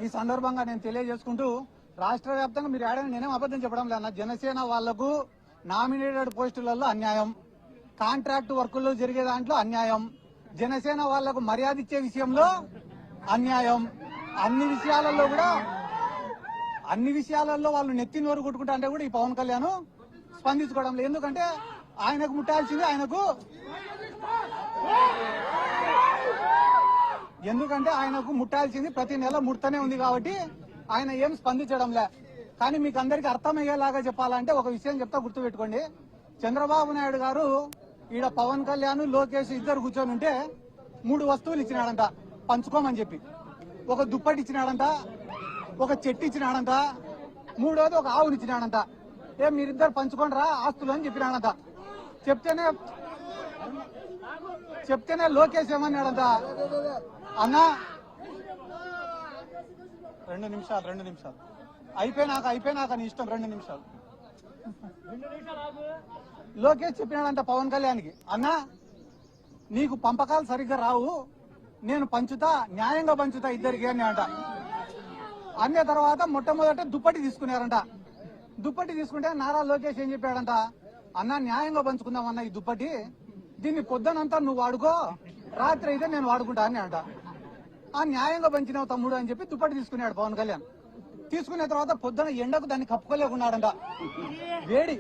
ఈ సందర్భంగా నేను తెలియజేసుకుంటూ రాష్ట్ర వ్యాప్తంగా మీరు ఏడాది నేనేం అబద్దం చెప్పడం లేదు. జనసేన వాళ్లకు నామినేటెడ్ పోస్టులలో అన్యాయం, కాంట్రాక్ట్ వర్కుల్లో జరిగే దాంట్లో అన్యాయం, జనసేన వాళ్లకు మర్యాద ఇచ్చే విషయంలో అన్యాయం, అన్ని విషయాలలో వాళ్ళు నెత్తి నోరు కొట్టుకుంటా అంటే కూడా ఈ పవన్ కళ్యాణ్ స్పందించుకోవడం లేదు. ఎందుకంటే ఆయనకు ముట్టాల్సింది ప్రతి నెల ముడతనే ఉంది కాబట్టి ఆయన ఏం స్పందించడం లే. కానీ మీకు అందరికి అర్థమయ్యేలాగా చెప్పాలంటే ఒక విషయం చెప్తా, గుర్తుపెట్టుకోండి. చంద్రబాబు నాయుడు గారు ఈడ పవన్ కళ్యాణ్, లోకేష్ ఇద్దరు కూర్చొని ఉంటే 3 వస్తువులు ఇచ్చినాడంట పంచుకోమని చెప్పి. ఒక దుప్పటి ఇచ్చినాడంట, ఒక చెట్టు ఇచ్చినాడంట, 3వది ఒక ఆవుని ఇచ్చినాడంట. మీరిద్దరు పంచుకోండి రా ఆస్తులు అని చెప్పినాడంట. చెప్తేనే లోకేష్ ఏమన్నాడంట, అన్నా 2 నిమిషాలు అయిపోయినాక నీ ఇష్టం, 2 నిమిషాలు. లోకేష్ చెప్పినాడంట పవన్ కళ్యాణ్కి, అన్నా నీకు పంపకాలు సరిగ్గా రావు, నేను పంచుతా, న్యాయంగా పంచుతా ఇద్దరికి అని అంట. అన్న తర్వాత మొట్టమొదట దుప్పటి తీసుకున్నారంట. దుప్పటి తీసుకుంటే నారా లోకేష్ ఏం చెప్పాడంట, అన్న న్యాయంగా పంచుకుందామన్న ఈ దుప్పటి, దీన్ని పొద్దునంతా నువ్వు వాడుకో, రాత్రి అయితే నేను వాడుకుంటా అని అంట. ఆ న్యాయంగా పంచినావు తమ్ముడు అని చెప్పి దుప్పటి తీసుకున్నాడు పవన్ కళ్యాణ్. తీసుకున్న తర్వాత పొద్దున ఎండకు దాన్ని కప్పుకోలేకున్నాడంట, వేడి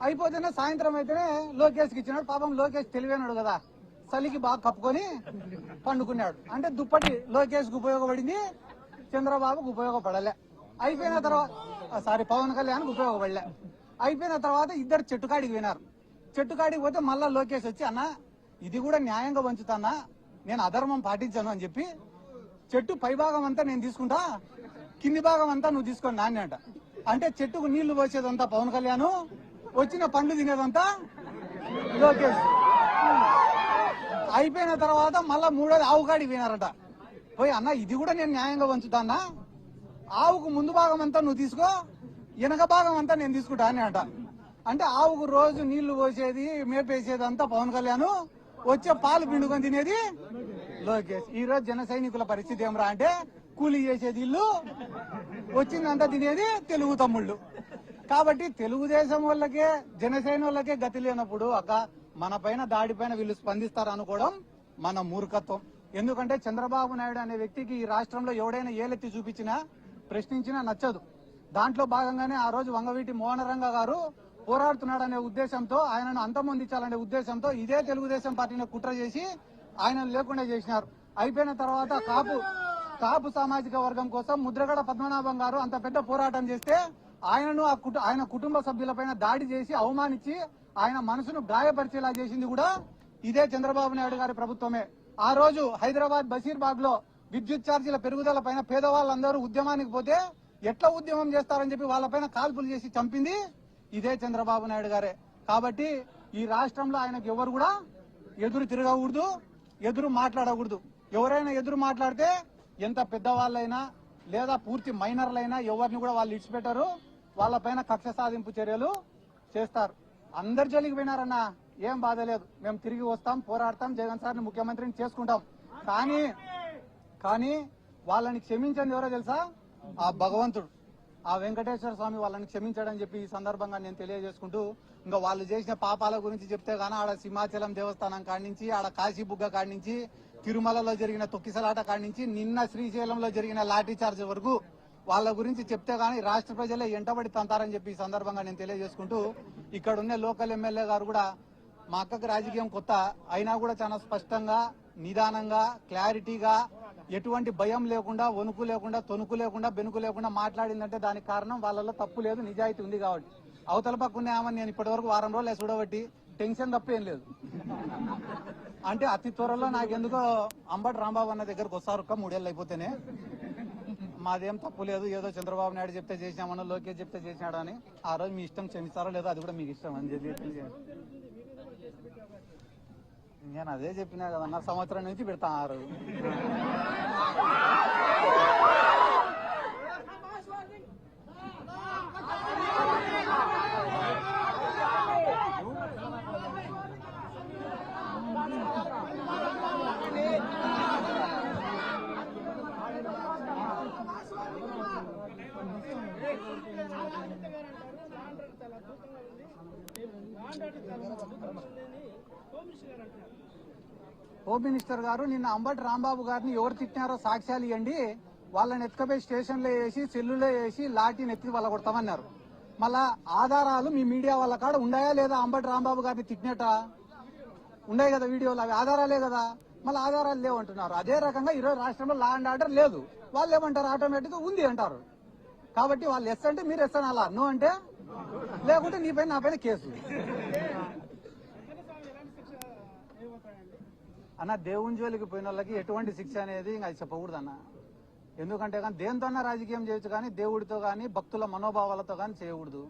అయిపోతేనే సాయంత్రం అయితేనే లోకేష్కి ఇచ్చినాడు. పాపం లోకేష్ తెలివైనాడు కదా, చలికి బాగా కప్పుకొని పండుకున్నాడు. అంటే దుప్పటి లోకేష్కి ఉపయోగపడింది, చంద్రబాబుకు ఉపయోగపడలే. అయిపోయిన తర్వాత పవన్ కళ్యాణ్కి ఉపయోగపడలే. అయిపోయిన తర్వాత ఇద్దరు చెట్టుకాడికి పోయినారు. చెట్టుకాడికి పోతే మళ్ళా లోకేష్ వచ్చి, అన్న ఇది కూడా న్యాయంగా పంచుతానా, నేను అధర్మం పాటించాను అని చెప్పి, చెట్టు పై భాగం అంతా నేను తీసుకుంటా, కింది భాగం అంతా నువ్వు తీసుకొని నాన్న అంట. అంటే చెట్టుకు నీళ్లు పోసేదంతా పవన్ కళ్యాణ్, వచ్చిన పండ్లు తినేదంతా లోకేష్. అయిపోయిన తర్వాత మళ్ళా 3వది ఆవు కాడికి పోయినారట. పోయి, అన్న ఇది కూడా నేను న్యాయంగా పంచుతానా, ఆవుకు ముందు భాగం అంతా నువ్వు తీసుకో, వెనక భాగం అంతా నేను తీసుకుంటా అని అంట. అంటే ఆవుకు రోజు నీళ్లు పోసేది, మేపేసేది అంతా పవన్ కళ్యాణ్, వచ్చే పాలు పిండుకొని తినేది లోకేష్. ఈ రోజు జన సైనికుల పరిస్థితి ఏమరా అంటే, కూలీ చేసేది ఇల్లు, వచ్చిందంతా తినేది తెలుగు తమ్ముళ్ళు. కాబట్టి తెలుగుదేశం వాళ్ళకే, జనసేన వాళ్ళకే గతి లేనప్పుడు మన పైన దాడి పైన వీళ్ళు స్పందిస్తారు అనుకోవడం మన మూర్ఖత్వం. ఎందుకంటే చంద్రబాబు నాయుడు అనే వ్యక్తికి ఈ రాష్ట్రంలో ఎవడైనా ఏలెత్తి చూపించినా, ప్రశ్నించినా నచ్చదు. దాంట్లో భాగంగానే ఆ రోజు వంగవీటి మోహనరంగ గారు పోరాడుతున్నాడనే ఉద్దేశంతో, ఆయనను అంతమొందించాలనే ఉద్దేశంతో ఇదే తెలుగుదేశం పార్టీని కుట్ర చేసి ఆయన లేకుండా చేసినారు. అయిపోయిన తర్వాత కాపు సామాజిక వర్గం కోసం ముద్రగడ పద్మనాభం గారు అంత పెద్ద పోరాటం చేస్తే ఆయనను ఆయన కుటుంబ సభ్యులపైన దాడి చేసి అవమానించి ఆయన మనసును గాయపరిచేలా చేసింది కూడా ఇదే చంద్రబాబు నాయుడు గారి ప్రభుత్వమే. ఆ రోజు హైదరాబాద్ బషీర్బాగ్ లో విద్యుత్ ఛార్జీల పెరుగుదల పైన పేదవాళ్ళందరూ ఉద్యమానికి పోతే ఎట్లా ఉద్యమం చేస్తారని చెప్పి వాళ్ళపైన కాల్పులు చేసి చంపింది ఇదే చంద్రబాబు నాయుడు గారే. కాబట్టి ఈ రాష్ట్రంలో ఆయనకు ఎవరు కూడా ఎదురు తిరగకూడదు, ఎదురు మాట్లాడకూడదు. ఎవరైనా ఎదురు మాట్లాడితే ఎంత పెద్దవాళ్ళైనా లేదా పూర్తి మైనర్లైనా ఎవరిని కూడా వాళ్ళు ఇడిచిపెట్టారు, వాళ్ళపైన కక్ష సాధింపు చర్యలు చేస్తారు. అందరి జోలికి పోయినారన్నా ఏం బాధ లేదు, మేము తిరిగి వస్తాం, పోరాడతాం, జగన్ సార్ని ముఖ్యమంత్రిని చేసుకుంటాం. కానీ వాళ్ళని క్షమించండి ఎవరో తెలుసా, ఆ భగవంతుడు, ఆ వెంకటేశ్వర స్వామి వాళ్ళని క్షమించాడని చెప్పి ఈ సందర్భంగా నేను తెలియజేసుకుంటూ, ఇంకా వాళ్ళు చేసిన పాపాల గురించి చెప్తే గానీ ఆడ సింహాచలం దేవస్థానం కాడి నుంచి, ఆడ కాశీబుగ్గ కాడి నుంచి, తిరుమలలో జరిగిన తొక్కిసలాట కాడి నుంచి, నిన్న శ్రీశైలంలో జరిగిన లాఠీ చార్జ్ వరకు వాళ్ళ గురించి చెప్తే గానీ రాష్ట్ర ప్రజలే ఎంటబడి తంతారని చెప్పి ఈ సందర్భంగా నేను తెలియజేసుకుంటూ, ఇక్కడ ఉన్న లోకల్ ఎమ్మెల్యే గారు కూడా మా అక్కకి రాజకీయం కొత్త అయినా కూడా చాలా స్పష్టంగా, నిదానంగా, క్లారిటీగా, ఎటువంటి భయం లేకుండా, వణుకు లేకుండా, తొణుకు లేకుండా, బెనుకు లేకుండా మాట్లాడిందంటే దానికి కారణం వాళ్ళలో తప్పు లేదు, నిజాయితీ ఉంది కాబట్టి. అవతల పక్కనే ఆమెను నేను ఇప్పటి వరకు 1 వారం రోజులు చూడబట్టి టెన్షన్ తప్ప ఏం లేదు. అంటే అతి త్వరలో నాకెందుకో అంబటి రాంబాబు అన్న దగ్గరకు వస్తారు 3 ఏళ్ళు అయిపోతేనే. మాదేం తప్పు లేదు, ఏదో చంద్రబాబు నాయుడు చెప్తే చేసినామన్నా, లోకేష్ చెప్తే చేసినాడు అని. ఆ రోజు మీ ఇష్టం, క్షమిస్తారో లేదో అది కూడా మీకు ఇష్టం అని చెప్పి నేను అదే చెప్పినా కదన్నా, సంవత్సరం నుంచి పెడతా ఆ రోజు. హోమ్ మినిస్టర్ గారు నిన్న అంబటి రాంబాబు గారిని ఎవరు తిట్టినారో సాక్ష్యాలు ఇవ్వండి, వాళ్ళని ఎత్తుకపోయి స్టేషన్లో వేసి సెల్లులో వేసి లాఠీని ఎత్తి వాళ్ళ కొడతామన్నారు. మళ్ళా ఆధారాలు మీ మీడియా వాళ్ళ కాడ ఉన్నాయా లేదా? అంబటి రాంబాబు గారిని తిట్టినట్ట ఉన్నాయి కదా వీడియోలు, అవి ఆధారాలే కదా. మళ్ళీ ఆధారాలు లేవంటున్నారు. అదే రకంగా ఈరోజు రాష్ట్రంలో లా అండ్ ఆర్డర్ లేదు. వాళ్ళు ఏమంటారు? ఆటోమేటిక్ గా ఉంది అంటారు. కాబట్టి వాళ్ళు ఎస్ అంటే మీరు ఎస్ అనాలా, నో అంటే లేకుంటే నీ పైన నా పైన కేసు. అన్న దేవుని జోలికి పోయిన వాళ్ళకి ఎటువంటి శిక్ష అనేది ఇంకా చెప్పకూడదు అన్న. ఎందుకంటే కానీ దేంతో రాజకీయం చేయొచ్చు కానీ దేవుడితో కానీ భక్తుల మనోభావాలతో కానీ చేయకూడదు.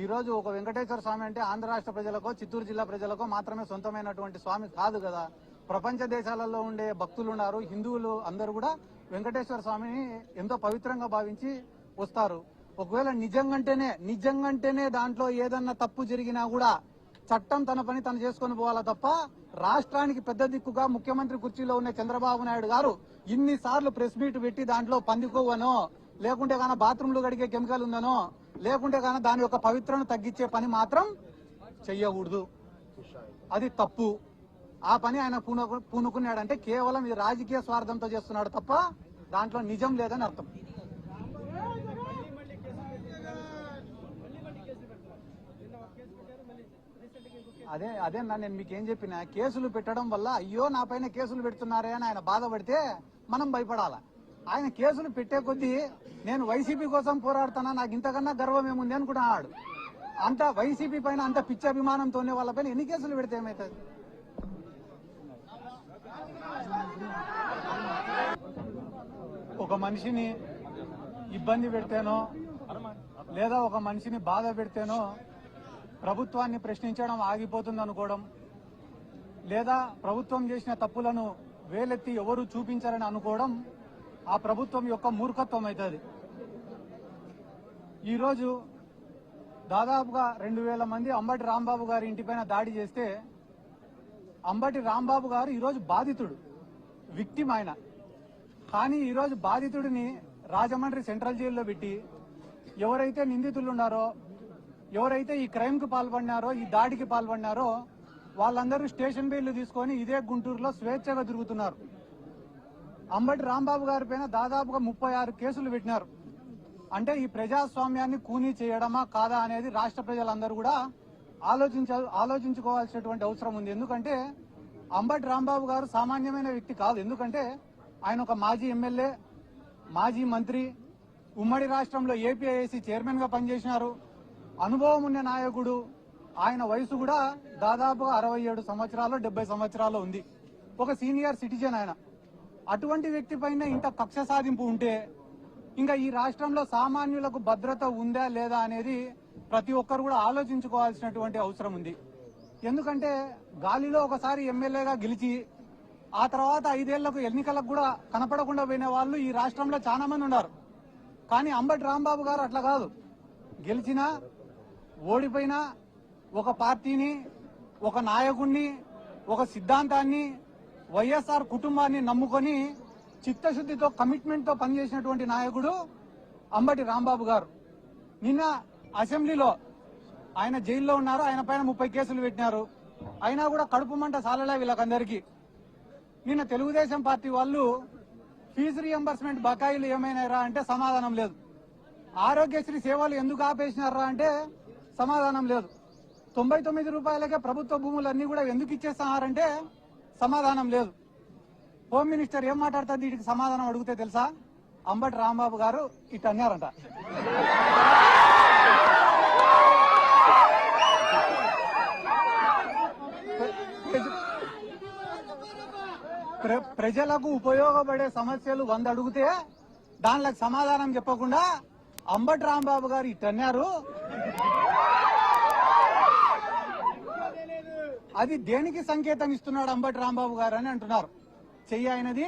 ఈ రోజు ఒక వెంకటేశ్వర స్వామి అంటే ఆంధ్ర రాష్ట్ర ప్రజలకో చిత్తూరు జిల్లా ప్రజలకో మాత్రమే సొంతమైనటువంటి స్వామి కాదు కదా. ప్రపంచ దేశాలలో ఉండే భక్తులు ఉన్నారు, హిందువులు అందరూ కూడా వెంకటేశ్వర స్వామిని ఎంతో పవిత్రంగా భావించి వస్తారు. ఒకవేళ నిజంగంటేనే దాంట్లో ఏదన్నా తప్పు జరిగినా కూడా చట్టం తన పని తను చేసుకొని పోవాలా తప్ప రాష్ట్రానికి పెద్ద దిక్కుగా ముఖ్యమంత్రి కుర్చీలో ఉన్న చంద్రబాబు నాయుడు గారు ఇన్నిసార్లు ప్రెస్ మీట్ పెట్టి దాంట్లో పందికోవనో లేకుంటే గాన బాత్రూంలు కడిగే కెమికల్ ఉందనో లేకుంటే గాన దాని యొక్క పవిత్రను తగ్గించే పని మాత్రం చెయ్యకూడదు. అది తప్పు. ఆ పని ఆయన పూనుకున్నాడంటే కేవలం ఇది రాజకీయ స్వార్థంతో చేస్తున్నాడు తప్ప దాంట్లో నిజం లేదని అర్థం. అదే నేను మీకేం చెప్పిన, కేసులు పెట్టడం వల్ల అయ్యో నా పైన కేసులు పెడుతున్నారే అని ఆయన బాధపడితే మనం భయపడాలా. ఆయన కేసులు పెట్టే కొద్దీ నేను వైసీపీ కోసం పోరాడుతున్నా, నాకు ఇంతకన్నా గర్వం ఏముంది అనుకుంటున్నాడు. అంత వైసీపీ పైన అంత పిచ్చి అభిమానంతోనే వాళ్ళ పైన ఎన్ని కేసులు పెడితే ఏమవుతుంది? ఒక మనిషిని ఇబ్బంది పెడితేనో లేదా ఒక మనిషిని బాధ పెడితేనో ప్రభుత్వాన్ని ప్రశ్నించడం ఆగిపోతుంది అనుకోవడం, లేదా ప్రభుత్వం చేసిన తప్పులను వేలెత్తి ఎవరు చూపించారని అనుకోవడం ఆ ప్రభుత్వం యొక్క మూర్ఖత్వం అవుతుంది. ఈరోజు దాదాపుగా 2000 మంది అంబటి రాంబాబు గారి ఇంటిపైన దాడి చేస్తే అంబటి రాంబాబు గారు ఈరోజు బాధితుడు, విక్టిమ్ ఆయన. కానీ ఈరోజు బాధితుడిని రాజమండ్రి సెంట్రల్ జైల్లో పెట్టి ఎవరైతే నిందితులు ఉన్నారో, ఎవరైతే ఈ క్రైమ్ కు పాల్పడినారో, ఈ దాడికి పాల్పడినారో వాళ్ళందరూ స్టేషన్ బెయిల్ తీసుకొని ఇదే గుంటూరులో స్వేచ్ఛగా తిరుగుతున్నారు. అంబటి రాంబాబు గారి పైన దాదాపుగా 36 కేసులు పెట్టినారు. అంటే ఈ ప్రజాస్వామ్యాన్ని కూనీ చేయడమా కాదా అనేది రాష్ట్ర ప్రజలందరూ కూడా ఆలోచించుకోవాల్సినటువంటి అవసరం ఉంది. ఎందుకంటే అంబటి రాంబాబు గారు సామాన్యమైన వ్యక్తి కాదు. ఎందుకంటే ఆయన ఒక మాజీ ఎమ్మెల్యే, మాజీ మంత్రి, ఉమ్మడి రాష్ట్రంలో ఏపీఐఏసీ చైర్మన్ గా పనిచేసినారు, అనుభవం ఉన్న నాయకుడు. ఆయన వయసు కూడా దాదాపుగా 67 సంవత్సరాలు 70 సంవత్సరాలు ఉంది. ఒక సీనియర్ సిటిజన్ ఆయన. అటువంటి వ్యక్తి పైన ఇంత కక్ష సాధింపు ఉంటే ఇంకా ఈ రాష్ట్రంలో సామాన్యులకు భద్రత ఉందా లేదా అనేది ప్రతి ఒక్కరు కూడా ఆలోచించుకోవాల్సినటువంటి అవసరం ఉంది. ఎందుకంటే గాలిలో ఒకసారి ఎమ్మెల్యేగా గెలిచి ఆ తర్వాత 5 ఏళ్లకు ఎన్నికలకు కూడా కనపడకుండా పోయిన వాళ్ళు ఈ రాష్ట్రంలో చాలా మంది ఉన్నారు. కానీ అంబటి రాంబాబు గారు అట్లా కాదు. గెలిచినా ఓడిపోయినా ఒక పార్టీని, ఒక నాయకుడిని, ఒక సిద్ధాంతాన్ని, వైఎస్ఆర్ కుటుంబాన్ని నమ్ముకొని చిత్తశుద్ధితో కమిట్మెంట్ తో పనిచేసినటువంటి నాయకుడు అంబటి రాంబాబు గారు. నిన్న అసెంబ్లీలో ఆయన జైల్లో ఉన్నారు, ఆయన పైన 30 కేసులు పెట్టినారు. అయినా కూడా కడుపు మంట సాలలే వీళ్ళకందరికీ. నిన్న తెలుగుదేశం పార్టీ వాళ్ళు ఫీజు రియంబర్స్మెంట్ బకాయిలు ఏమైనారా అంటే సమాధానం లేదు. ఆరోగ్యశ్రీ సేవలు ఎందుకు ఆపేసినారా అంటే సమాధానం లేదు. 99 రూపాయలకే ప్రభుత్వ భూములన్నీ కూడా ఎందుకు ఇచ్చేస్తున్నారంటే సమాధానం లేదు. హోమ్ మినిస్టర్ ఏం మాట్లాడుతుంది వీటికి సమాధానం అడిగితే తెలుసా? అంబటి రాంబాబు గారు ఇట్ అన్నారంట. ప్రజలకు ఉపయోగపడే సమస్యలు 100 అడిగితే దానిలకు సమాధానం చెప్పకుండా అంబటి రాంబాబు గారు ఇట్ అన్నారు. అది దేనికి సంకేతం ఇస్తున్నాడు అంబటి రాంబాబు గారు అని అంటున్నారు. చెయ్యి అయినది,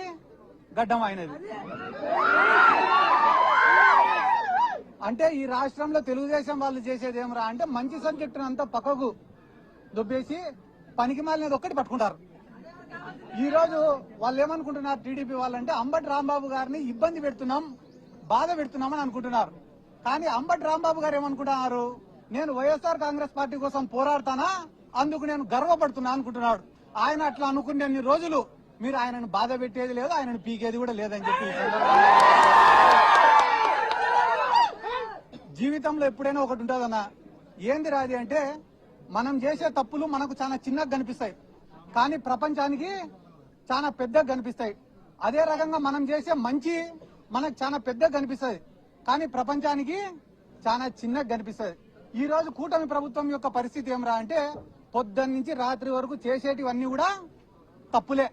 గడ్డం అయినది. అంటే ఈ రాష్ట్రంలో తెలుగుదేశం వాళ్ళు చేసేది ఏమరా అంటే మంచి సబ్జెక్టును అంతా పక్కకు దుబ్బేసి పనికి మాలినది ఒక్కటి పట్టుకుంటారు. ఈ రోజు వాళ్ళు ఏమనుకుంటున్నారు టీడీపీ వాళ్ళంటే అంబటి రాంబాబు గారిని ఇబ్బంది పెడుతున్నాం, బాధ పెడుతున్నామని అనుకుంటున్నారు. కానీ అంబటి రాంబాబు గారు ఏమనుకుంటున్నారు? నేను వైఎస్ఆర్ కాంగ్రెస్ పార్టీ కోసం పోరాడతానా, అందుకు నేను గర్వపడుతున్నా అనుకుంటున్నాడు. ఆయన అట్లా అనుకునే రోజులు మీరు ఆయనను బాధ పెట్టేది లేదు, ఆయనను పీకేది కూడా లేదని చెప్పి ఈ సందర్భంగా జీవితంలో ఎప్పుడైనా ఒకటి ఉంటుందన్నా, ఏంది రాది అంటే మనం చేసే తప్పులు మనకు చాలా చిన్నగా కనిపిస్తాయి, కానీ ప్రపంచానికి చాలా పెద్దగా కనిపిస్తాయి. అదే రకంగా మనం చేసే మంచి మనకు చాలా పెద్దగా కనిపిస్తుంది, కానీ ప్రపంచానికి చాలా చిన్నగా కనిపిస్తుంది. ఈ రోజు కూటమి ప్రభుత్వం యొక్క పరిస్థితి ఏమరా అంటే పొద్దున్న నుంచి రాత్రి వరకు చేసేటివన్నీ కూడా తప్పులే,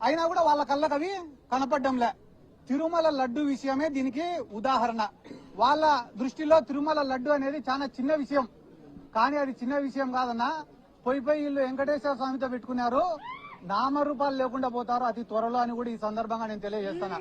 అయినా కూడా వాళ్ళ కళ్ళకు అవి కనపడ్డంలే. తిరుమల లడ్డు విషయమే దీనికి ఉదాహరణ. వాళ్ళ దృష్టిలో తిరుమల లడ్డు అనేది చాలా చిన్న విషయం, కానీ అది చిన్న విషయం కాదన్నా. పోయి వీళ్ళు వెంకటేశ్వర స్వామితో పెట్టుకున్నారు, నామరూపాలు లేకుండా పోతారు అతి త్వరలో అని కూడా ఈ సందర్భంగా నేను తెలియజేస్తాను.